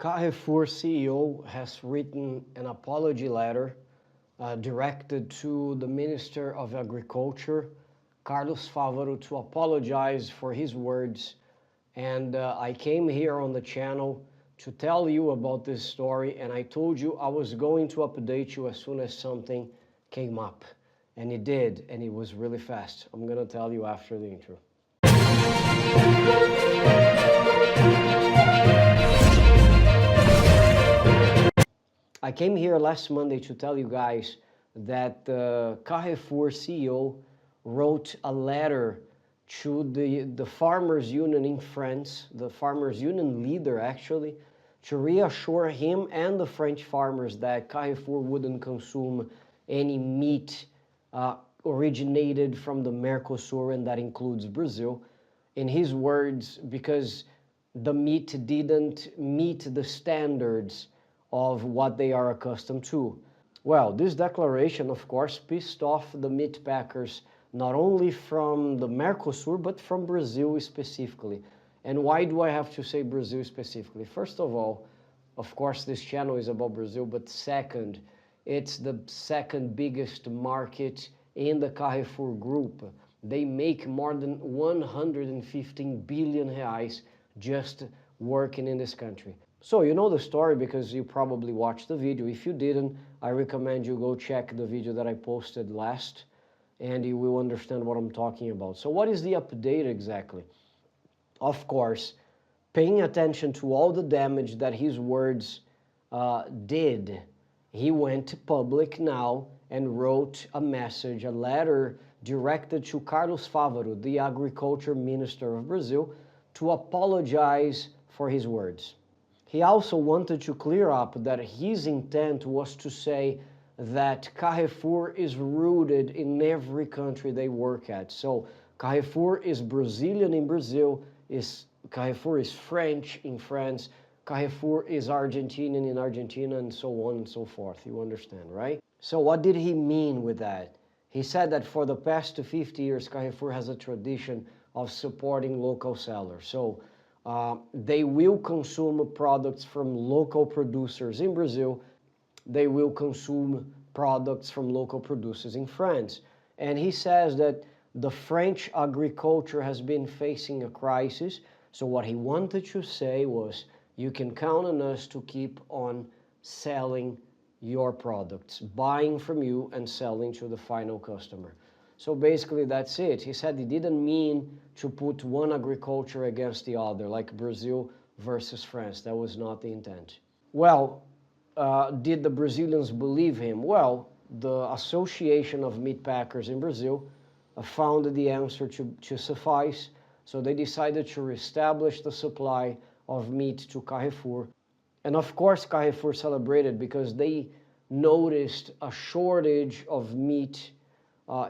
Carrefour CEO has written an apology letter directed to the Minister of Agriculture, Carlos Favaro, to apologize for his words. And I came here on the channel to tell you about this story, and I told you I was going to update you as soon as something came up. And it did, and it was really fast. I'm gonna tell you after the intro. I came here last Monday to tell you guys that the Carrefour CEO wrote a letter to the Farmers Union in France, the Farmers Union leader actually, to reassure him and the French farmers that Carrefour wouldn't consume any meat originated from the Mercosur, and that includes Brazil. In his words, because the meat didn't meet the standards of what they are accustomed to. Well, this declaration, of course, pissed off the Meatpackers, not only from the Mercosur, but from Brazil specifically. And why do I have to say Brazil specifically? First of all, of course, this channel is about Brazil, but second, it's the second biggest market in the Carrefour group. They make more than 115 billion reais just working in this country. So you know the story because you probably watched the video. If you didn't, I recommend you go check the video that I posted last, and you will understand what I'm talking about. So what is the update exactly? Of course, paying attention to all the damage that his words did, he went public now and wrote a message, a letter directed to Carlos Favaro, the Agriculture Minister of Brazil, to apologize for his words. He also wanted to clear up that his intent was to say that Carrefour is rooted in every country they work at. So Carrefour is Brazilian in Brazil, Carrefour is French in France, Carrefour is Argentinian in Argentina, and so on and so forth. You understand, right? So what did he mean with that? He said that for the past 50 years, Carrefour has a tradition of supporting local sellers. So they will consume products from local producers in Brazil. They will consume products from local producers in France. And he says that the French agriculture has been facing a crisis. So what he wanted to say was, you can count on us to keep on selling your products, buying from you and selling to the final customer. So basically that's it. He said he didn't mean to put one agriculture against the other, like Brazil versus France. That was not the intent. Well, did the Brazilians believe him? Well, the Association of Meatpackers in Brazil found the answer to suffice, so they decided to reestablish the supply of meat to Carrefour. And of course Carrefour celebrated because they noticed a shortage of meat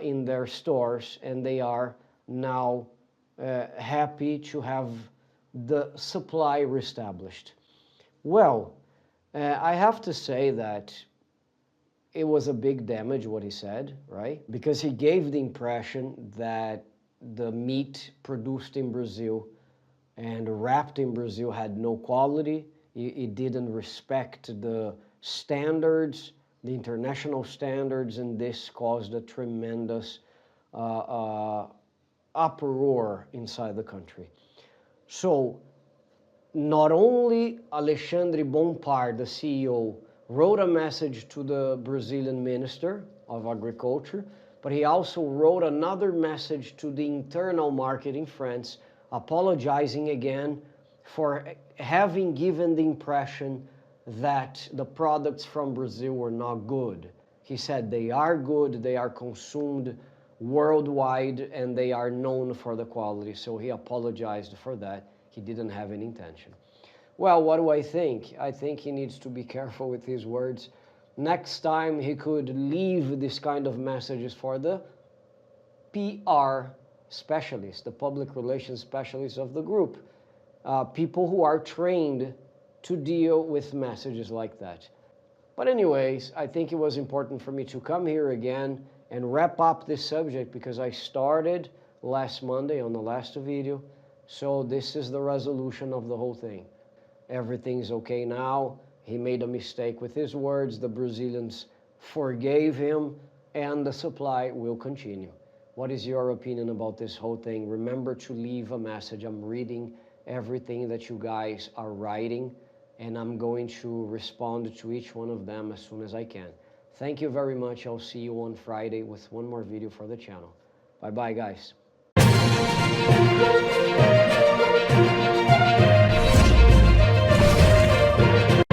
in their stores, and they are now happy to have the supply reestablished. Well, I have to say that it was a big damage what he said, right? Because he gave the impression that the meat produced in Brazil and wrapped in Brazil had no quality. It didn't respect the standards, the international standards, and this caused a tremendous uproar inside the country. So not only Alexandre Bompard, the CEO, wrote a message to the Brazilian Minister of Agriculture, but he also wrote another message to the internal market in France, apologizing again for having given the impression that the products from Brazil were not good. He said they are good, they are consumed worldwide, and they are known for the quality. So he apologized for that. He didn't have any intention. Well, what do I think? I think he needs to be careful with his words. Next time he could leave this kind of messages for the PR specialists, the public relations specialists of the group, people who are trained to deal with messages like that. But anyways, I think it was important for me to come here again and wrap up this subject because I started last Monday on the last video. So this is the resolution of the whole thing. everything's okay now. He made a mistake with his words. The Brazilians forgave him, and the supply will continue. What is your opinion about this whole thing? Remember to leave a message. I'm reading everything that you guys are writing, and I'm going to respond to each one of them as soon as I can. Thank you very much. I'll see you on Friday with one more video for the channel. Bye-bye, guys.